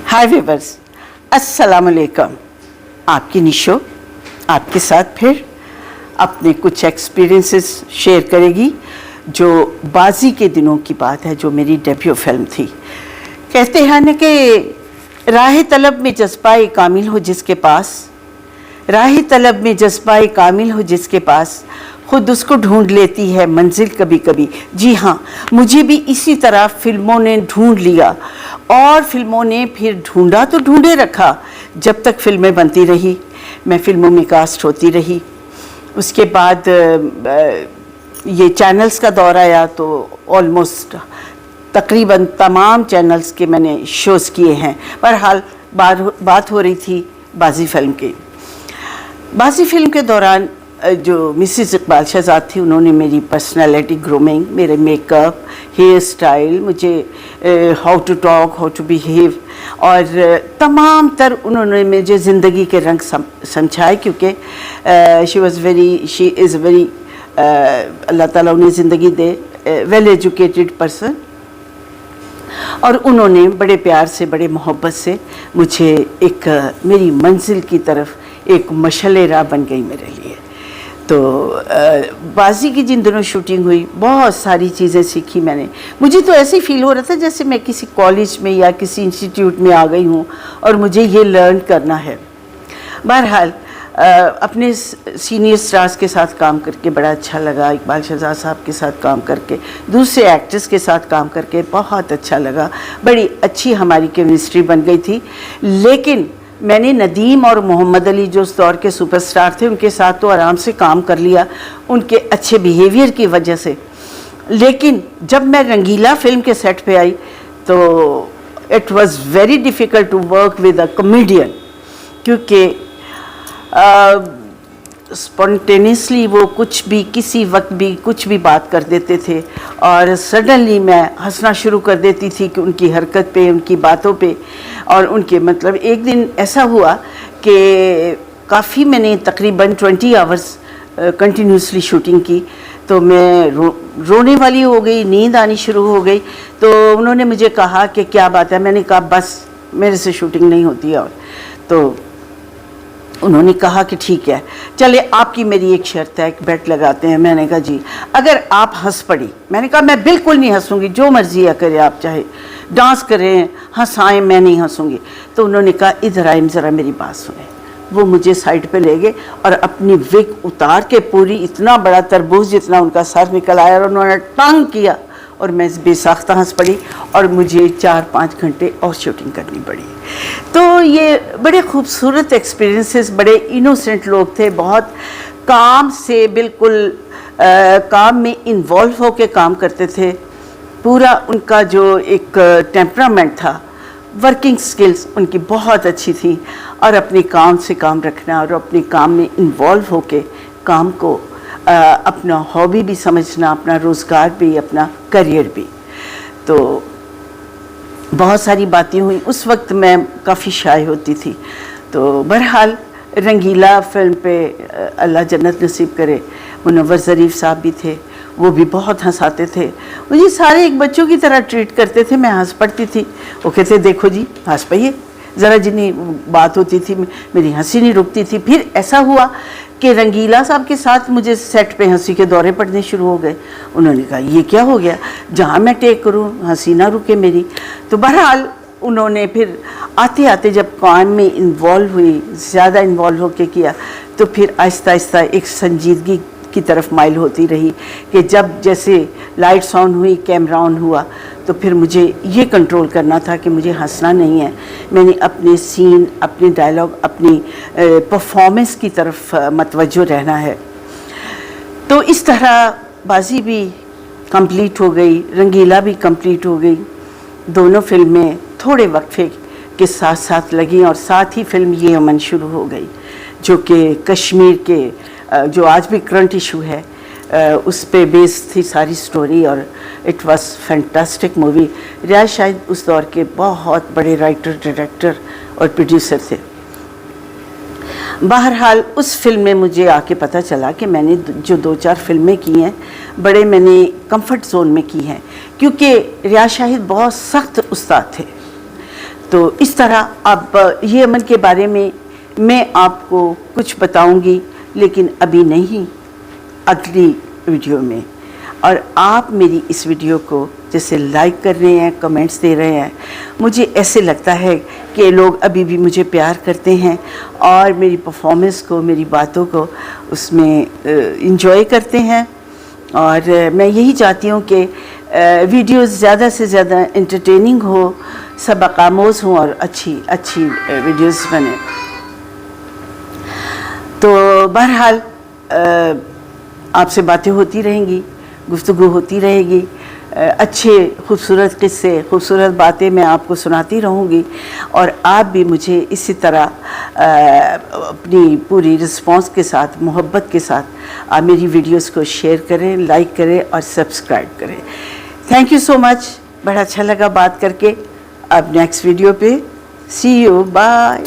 हाय viewers, अस्सलाम वालेकुम। आपकी निशो आपके साथ फिर अपने कुछ एक्सपीरियंसेस शेयर करेगी जो बाजी के दिनों की बात है, जो मेरी डेब्यू फिल्म थी। कहते हैं न कि राह तलब में जज्बा कामिल हो जिसके पास, राह तलब में जज्बा कामिल हो जिसके पास, खुद उसको ढूंढ लेती है मंजिल कभी कभी। जी हाँ, मुझे भी इसी तरह फिल्मों ने ढूंढ लिया और फिल्मों ने फिर ढूंढा तो ढूंढे रखा। जब तक फिल्में बनती रही, मैं फिल्मों में कास्ट होती रही। उसके बाद ये चैनल्स का दौर आया तो ऑलमोस्ट तकरीबन तमाम चैनल्स के मैंने शोज़ किए हैं। बहरहाल बात हो रही थी बाजी फिल्म की। बाजी फिल्म के दौरान जो मिसेस इकबाल शहजाद थी, उन्होंने मेरी पर्सनालिटी ग्रूमिंग, मेरे मेकअप, हेयर स्टाइल, मुझे how to talk, how to behave और तमाम तर उन्होंने मुझे ज़िंदगी के रंग समझाए। क्योंकि शी इज़ वेरी अल्लाह ताला उन्हें ज़िंदगी दे, वेल एजुकेटेड पर्सन। और उन्होंने बड़े प्यार से, बड़े मोहब्बत से मुझे एक मेरी मंजिल की तरफ एक मशअले राह बन गई मेरे लिए। तो बाजी की जिन दिनों शूटिंग हुई, बहुत सारी चीज़ें सीखी मैंने। मुझे तो ऐसे ही फील हो रहा था जैसे मैं किसी कॉलेज में या किसी इंस्टीट्यूट में आ गई हूँ और मुझे ये लर्न करना है। बहरहाल अपने सीनियर स्टार्स के साथ काम करके बड़ा अच्छा लगा। इकबाल शहजाद साहब के साथ काम करके, दूसरे एक्टर्स के साथ काम करके बहुत अच्छा लगा। बड़ी अच्छी हमारी केमिस्ट्री बन गई थी। लेकिन मैंने नदीम और मोहम्मद अली जो उस दौर के सुपरस्टार थे, उनके साथ तो आराम से काम कर लिया उनके अच्छे बिहेवियर की वजह से। लेकिन जब मैं रंगीला फिल्म के सेट पे आई तो it was very difficult to work with a comedian, क्योंकि स्पॉन्टेनियसली वो कुछ भी किसी वक्त भी कुछ भी बात कर देते थे और सडनली मैं हंसना शुरू कर देती थी कि उनकी हरकत पे, उनकी बातों पे और उनके मतलब। एक दिन ऐसा हुआ कि काफ़ी मैंने तकरीबन 20 आवर्स कंटिन्यूसली शूटिंग की, तो मैं रोने वाली हो गई, नींद आनी शुरू हो गई। तो उन्होंने मुझे कहा कि क्या बात है। मैंने कहा बस मेरे से शूटिंग नहीं होती है। और तो उन्होंने कहा कि ठीक है, चले आपकी मेरी एक शर्त है, एक बेट लगाते हैं। मैंने कहा जी, अगर आप हंस पड़ी। मैंने कहा मैं बिल्कुल नहीं हंसूंगी, जो मर्जी है करे आप, चाहे डांस करें, हंसाएं, मैं नहीं हंसूंगी। तो उन्होंने कहा इधर आए, ज़रा मेरी बात सुने। वो मुझे साइड पे ले गए और अपनी विग उतार के पूरी इतना बड़ा तरबूज जितना उनका सर निकल आया और उन्होंने टंग किया और मैं बेसाख्ता हंस पड़ी और मुझे 4-5 घंटे और शूटिंग करनी पड़ी। तो ये बड़े खूबसूरत एक्सपीरियंसेस, बड़े इनोसेंट लोग थे, बहुत काम से बिल्कुल काम में इन्वॉल्व होकर काम करते थे। पूरा उनका जो एक टेम्परामेंट था, वर्किंग स्किल्स उनकी बहुत अच्छी थी और अपने काम से काम रखना और अपने काम में इन्वॉल्व होकर काम को अपना हॉबी भी समझना, अपना रोज़गार भी, अपना करियर भी। तो बहुत सारी बातें हुई। उस वक्त मैं काफ़ी शाय होती थी। तो बहरहाल रंगीला फिल्म पे अल्लाह जन्नत नसीब करे, मुनव्वर ज़रीफ़ साहब भी थे, वो भी बहुत हंसाते थे। मुझे सारे एक बच्चों की तरह ट्रीट करते थे। मैं हंस पड़ती थी, वो कहते देखो जी हंस पाइए। ज़रा जितनी बात होती थी मेरी हंसी नहीं रुकती थी। फिर ऐसा हुआ कि रंगीला साहब के साथ मुझे सेट पे हंसी के दौरे पड़ने शुरू हो गए। उन्होंने कहा ये क्या हो गया, जहाँ मैं टेक करूँ हंसी ना रुके मेरी। तो बहरहाल उन्होंने फिर आते आते जब काम में इन्वॉल्व हुई, ज़्यादा इन्वॉल्व होके किया, तो फिर आहिस्ता आहिस्ता एक संजीदगी की तरफ माइल होती रही कि जब जैसे लाइट्स ऑन हुई, कैमरा ऑन हुआ, तो फिर मुझे ये कंट्रोल करना था कि मुझे हंसना नहीं है। मैंने अपने सीन, अपने डायलॉग, अपनी परफॉर्मेंस की तरफ मतवज्जो रहना है। तो इस तरह बाजी भी कंप्लीट हो गई, रंगीला भी कंप्लीट हो गई। दोनों फिल्में थोड़े वक्फे के साथ साथ लगी और साथ ही फिल्म ये अमन शुरू हो गई, जो कि कश्मीर के जो आज भी करंट इशू है उस पे बेस्ड थी सारी स्टोरी और इट वाज फैंटास्टिक मूवी। रियाज शाहिद उस दौर के बहुत बड़े राइटर, डायरेक्टर और प्रोड्यूसर थे। बहरहाल उस फिल्म में मुझे आके पता चला कि मैंने जो 2-4 फिल्में की हैं, बड़े मैंने कंफर्ट जोन में की हैं, क्योंकि रियाज शाहिद बहुत सख्त उस्ताद थे। تو اس طرح اب یہ امن کے بارے میں میں آپ کو کچھ بتاؤں گی، لیکن ابھی نہیں، اگلی ویڈیو میں. اور آپ میری اس ویڈیو کو جیسے لائک کر رہے ہیں، کمنٹس دے رہے ہیں، مجھے ایسے لگتا ہے کہ لوگ ابھی بھی مجھے پیار کرتے ہیں اور میری پرفارمنس کو، میری باتوں کو اس میں انجوائے کرتے ہیں. اور میں یہی چاہتی ہوں کہ ویڈیوز زیادہ سے زیادہ انٹرٹیننگ ہو، سبق آموز ہوں اور اچھی ویڈیوز بنیں. تو بہرحال آپ سے باتیں ہوتی رہیں گی، گفتگو ہوتی رہے گی، اچھے خوبصورت قصے، خوبصورت باتیں میں آپ کو سناتی رہوں گی. اور آپ بھی مجھے اسی طرح اپنی پوری رسپانس کے ساتھ، محبت کے ساتھ آپ میری ویڈیوز کو شیئر کریں، لائک کریں اور سبسکرائب کریں. تھینک یو سو مچ، بڑا اچھا لگا بات کر کے. اب نیکسٹ ویڈیو پہ سی یو، بائے.